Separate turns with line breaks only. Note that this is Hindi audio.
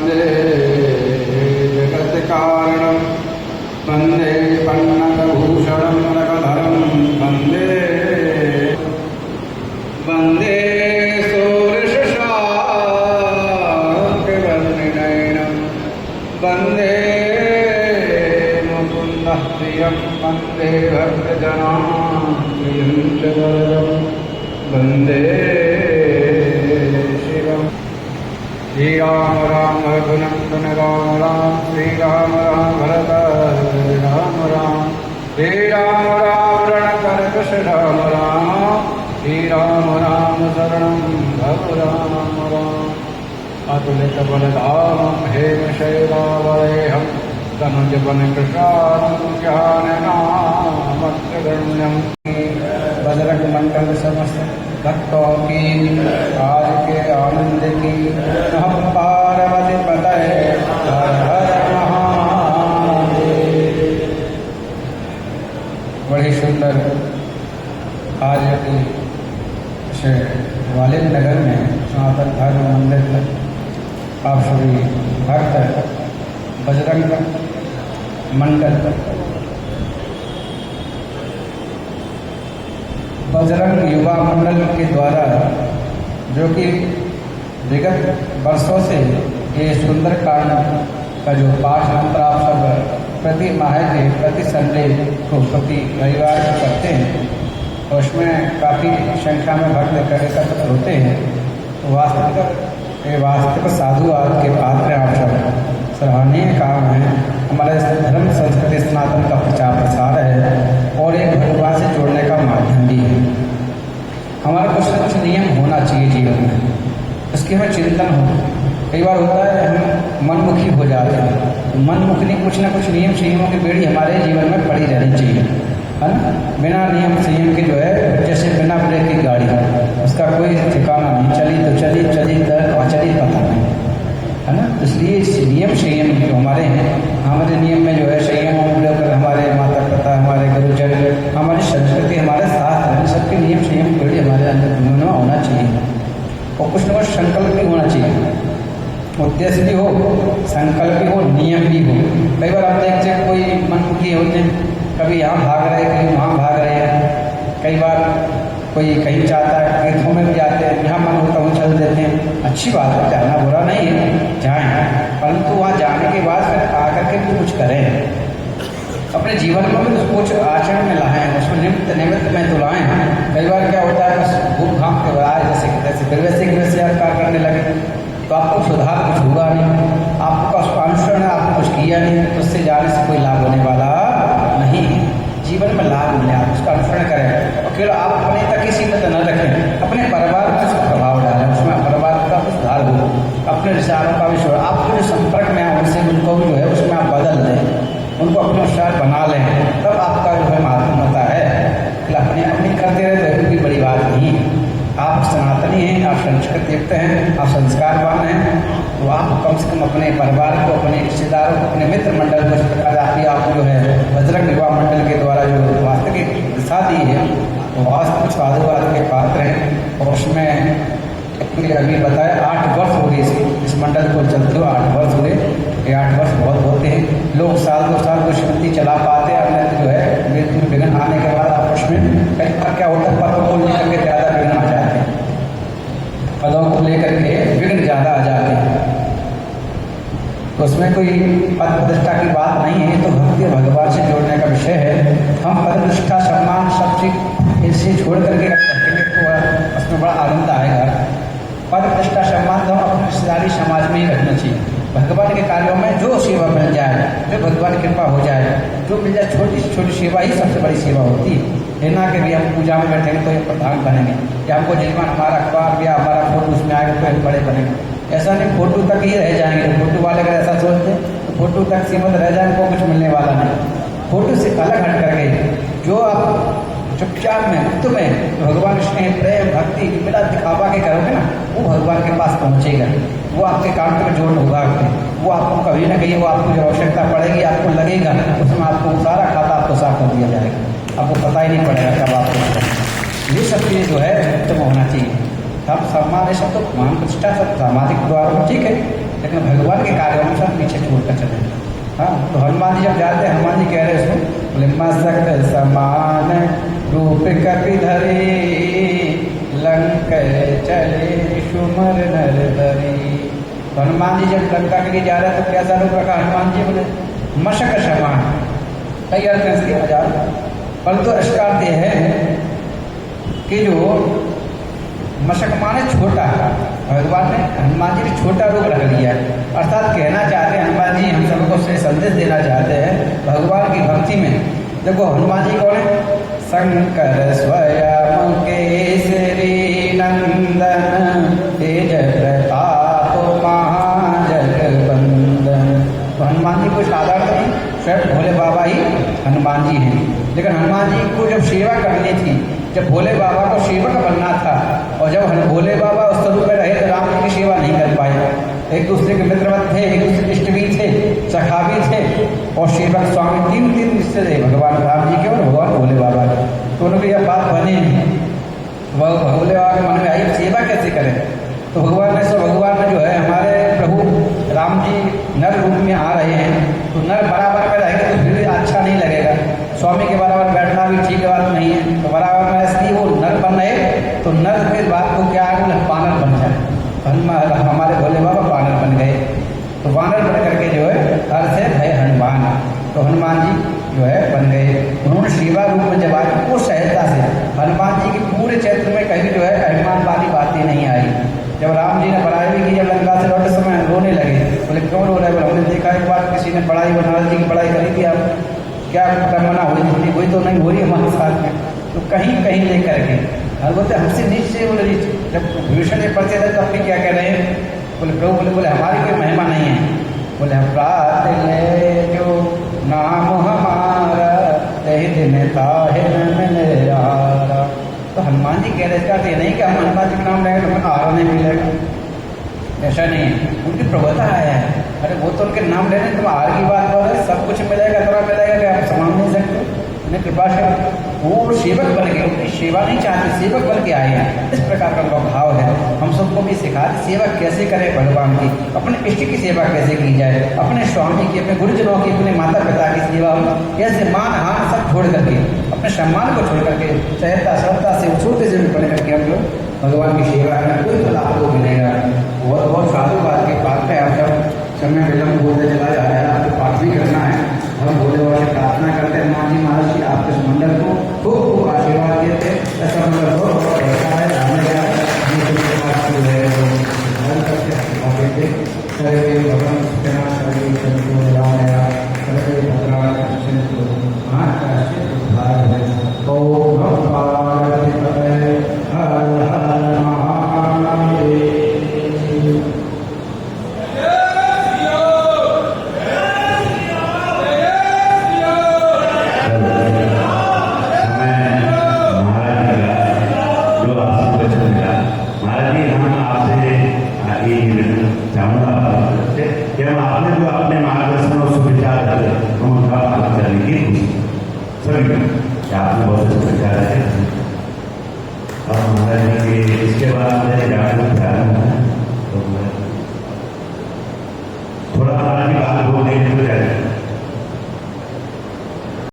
वन्दे जगत्कारणं वन्दे पन्नगभूषणं नगधरं वन्दे वन्दे सूर्यशशाङ्कवर्णनयनं वन्दे मुकुन्दः प्रियं वन्दे भक्तजनां प्रियं च वरदं वन्दे शिवम्। श्रीराम राम रघुनन्दन राम राम श्रीराम राम भरत राम राम श्रीराम राम रणकरकुश राम राम श्रीराम राम शरणं भव राम राम। अतुलित बलधामं हेमशैलावरेहं तनुजवनकृशानं ज्ञाननामग्रगण्यं बजरंग मंडल समस्त भक्तों की आज के आनंद की हम पार्वती पतये हर हर महादेव। बड़ी सुंदर आज की ग्वालियर नगर में सनातन धर्म मंदिर तक आप सभी भक्त बजरंग मंडल बजरंग युवा मंडल के द्वारा जो कि विगत वर्षों से ये सुंदरकांड का जो पाठ मंत्र आप सब प्रति माह के प्रति संडे को प्रति रविवार को करते हैं और उसमें काफ़ी संख्या में भक्त एकत्र होते हैं। तो वास्तविक साधु के पात्र आप सब सराहनीय काम है। हमारे धर्म संस्कृति सनातन का प्रचार प्रसार है और एक भगवान से जोड़ने का माध्यम भी है। हमारा कुछ न कुछ नियम होना चाहिए जीवन में, उसके हमें चिंतन हो। कई बार होता है हम मनमुखी हो जाते हैं, तो मनमुखी नहीं, कुछ न कुछ नियम संयमों की बेड़ी हमारे जीवन में पड़ी रहनी चाहिए, है ना। बिना नियम संयम के जो है जैसे बिना ब्रेक की गाड़ी है, उसका कोई ठिकाना नहीं, चली तो चली, चली तो चली पता नहीं, है ना। इसलिए नियम संयम जो हमारे हैं, हमारे नियम में जो है संयम कर हमारे माता पिता, हमारे गुरुजन, हमारी संस्कृति, हमारे शास्त्र, सबके नियम संयम पीढ़ी हमारे अंदर में होना चाहिए और कुछ न कुछ संकल्प भी होना चाहिए, उद्देश्य भी हो, संकल्प भी हो, नियम भी हो। कई बार आप देखते हैं कोई मनमुखी होते हैं, कभी यहाँ भाग रहे हैं, कहीं वहाँ भाग रहे हैं। कई बार कोई कहीं चाहता है, तीर्थों में भी जाते हैं, जहाँ मन होता है वो चल देते हैं। अच्छी बात है, जाना बुरा नहीं है, जाएँ, परंतु वहाँ जाने के बाद फिर आकर के भी कुछ करें, अपने जीवन में भी कुछ आचरण में लाएँ, उसमें निमित्त में तो लाएँ। कई बार क्या होता है, बस घूम घाम के बाद जैसे गिरवैसे करने लगे तो आपको सुधार कुछ हुआ नहीं, आपका अनुसरण आपको कुछ किया नहीं, तो उससे जाने से कोई लाभ होने वाला नहीं। जीवन में लाभ मिले, आप उसका अनुसरण करें और फिर आप अपने तक ही सीमित न रखें, अपने परिवार पर उसका प्रभाव डालें, उसमें परिवार का सुधार हो, अपने रिश्तेदारों का भी सुधार, आपके जो संपर्क में आए उनसे उनको भी जो है उसमें आप बदल दें, उनको अपने अनुसार बना लें, तब आपका जो है माध्यमता है। अपने अपनी करते रहे तो कोई बड़ी बात नहीं। आप सनातनी हैं, आप संस्कृत युक्त हैं, आप संस्कारवान हैं, तो आप कम से कम अपने परिवार को, अपने रिश्तेदारों को, अपने मित्र मंडल को इस प्रकार आप जो है बजरंग युवा मंडल के द्वारा जो वास्तविक दिशा दी है वो वास्तविक साधुवाद के पात्र हैं। और उसमें अभी बताया 8 वर्ष हो गए इस मंडल को चलते हुए, 8 वर्ष हो गए। ये 8 वर्ष बहुत होते हैं, लोग साल 2 साल कुछ स्मृति चला पाते हैं, अन्य जो है मृत्यु विघ्न आने के बाद आपस में कई बार क्या होता है, पदों को लेकर के ज़्यादा विघ्न आ जाते हैं, पदों को लेकर के विघ्न ज़्यादा आ जाते हैं। तो उसमें कोई पद प्रतिष्ठा की बात नहीं है, तो भक्ति भगवान से जोड़ने का विषय है। हम पद प्रतिष्ठा सम्मान सब चीज इसे छोड़ करके रखेंगे तो उसमें बड़ा आनंद आएगा। पद प्रतिष्ठा सम्मान तो हम अपनी रिश्तेदारी समाज में ही रखना चाहिए। भगवान के कार्यों में जो सेवा मिल जाए, जो भगवान की कृपा हो जाए, जो मिल जाए, छोटी से छोटी सेवा ही सबसे बड़ी सेवा होती है। ना कि भी हम पूजा में बैठेंगे तो ये प्रधान बनेंगे, या हमको जिसमें हमारा अखबार या हमारा फोटो उसमें आएगा तो हम बड़े बनेंगे। ऐसा नहीं, फोटो तक ही रह जाएंगे। फोटो वाले अगर ऐसा सोचते तो फोटो तक सीमित रह जाएंगे, को कुछ मिलने वाला नहीं। फोटो से अलग हट करके जो आप चुपचाप में मुक्त में भगवान स्नेह प्रेम भक्ति बिना दिखावा के करोगे ना, वो भगवान के पास पहुँचेगा, वो आपके काम पर जोड़ होगा, वो आपको कभी ना कहीं वो आपको जो आवश्यकता पड़ेगी, आपको लगेगा, उसमें आपको सारा खाता आपको साफ कर दिया जाएगा, आपको पता ही नहीं पड़ेगा कब आपको। ये सब चीज़ जो है उत्तम होना चाहिए। तब सम्मान ये सब तो मान प्रतिष्ठा सब सामाजिक द्वार में ठीक है, लेकिन भगवान के कार्यों में सब पीछे छोड़कर चले। हाँ, तो हनुमान जी जब जाते हैं, हनुमान जी कह रहे उसको, बोले मस्तक समान रूप कपि धरे, लंक चले सुमर नर धरी। तो हनुमान जी जब लंका के लिए जा रहे हैं तो कैसा रूप रखा हनुमान जी? बोले मशक समान। कई अर्थ हैं इसके हजार, परंतु अस्कार्थ यह है कि जो मशक माने छोटा, भगवान ने हनुमान जी ने छोटा रूप रख लिया। अर्थात कहना चाहते हैं हनुमान जी, हम सबको से संदेश देना चाहते हैं भगवान की भक्ति में। देखो हनुमान जी कौन है? शंकर स्वयं केसरी नंदन, तेज प्रताप महाजगवंदन। तो हनुमान जी कोई साधारण नहीं, स्वयं भोले बाबा ही हनुमान जी हैं। लेकिन हनुमान जी को जब सेवा करनी थी, जब भोले बाबा को सेवक बनना था, और जब भोले बाबा उस स्वरूप में रहे तो राम जी की सेवा नहीं कर पाए। एक दूसरे के मित्रवत थे, एक दूसरे इष्ट भी थे, सखा भी थे, और सेवक स्वामी, तीन रिश्ते थे भगवान राम जी के और भगवान भोले बाबा के। तो उनकी यह बात बनी नहीं, वह भोले बाबा के मन में आई सेवा कैसे करें। तो भगवान ने जो है हमारे प्रभु राम जी नर रूप में आ रहे हैं, तो नर बराबर में रहेंगे तो फिर भी अच्छा नहीं लगेगा। स्वामी के बराबर बैठना भी ठीक बात नहीं है, तो बराबर में इसलिए वो नर बन रहे, तो नर के बात को क्या आगे बानर बन जाए। हमारे भोले बाबा बानर बन गए। तो बानर बन करके जो है अर्थ है हनुमान। तो हनुमान जी जो है बन गए। उन्होंने सेवा रूप में जब आए वो सहजता से, हनुमान जी के पूरे चरित्र में कहीं जो है अभिमान वाली बातें नहीं आई। जब राम जी ने पढ़ाई भी की, जब लंका से लौटे समय रोने लगे। बोले क्यों रो रहे? बोले हमने देखा एक बार किसी ने पढ़ाई, नारद जी की पढ़ाई करी थी, आप क्या तमन्ना हुई तो नहीं हो रही हमारे साथ में। तो कहीं कहीं ले करके और बोलते हमसे नीचे, बोले जब विभीषण ने पढ़ते थे तब भी क्या कह रहे हैं? बोले प्रभु बोले हमारी कोई महिमा नहीं है। बोले हम प्रात ले जो नाम हमारा, तही दिन ताहे न आरा। तो हनुमान जी कह रहे थे ये नहीं कि हम हनुमान जी का नाम लेंगे तो हमें आहार नहीं मिलेगा, ऐसा नहीं है। उनकी प्रभुता है। अरे वो तो उनके नाम लेने तुम आहार की बात कर रहे, सब कुछ मिलेगा, थोड़ा मिलेगा कि आप संभाल नहीं सकते। उन्हें कृपा से वो सेवक बन के, उनकी सेवा नहीं चाहते, सेवक बन के आए हैं। इस प्रकार का उनका भाव है। हम सबको भी सिखाते सेवा कैसे करें भगवान की, अपने इष्ट की सेवा कैसे की जाए, अपने स्वामी की, अपने गुरुजनों की, अपने माता पिता की सेवा कैसे, मान हान सब छोड़ करके, अपने सम्मान को छोड़ करके सहजता श्रद्धा से छोटे से भी पढ़ करके हम लोग भगवान की सेवा करना, कोई फल आपको मिलेगा। बहुत बहुत साधुवाद के पाठ में आप जब समय विलम्ब होते चला जा रहा है, आपको पाठ भी करना है। हम भोले बाबा से प्रार्थना करते हैं हनुमान जी महाराज की आपके इस मंडल को खूब खूब आशीर्वाद देते हैं। ऐसा मंडल हो ऐसा है
इसके बाद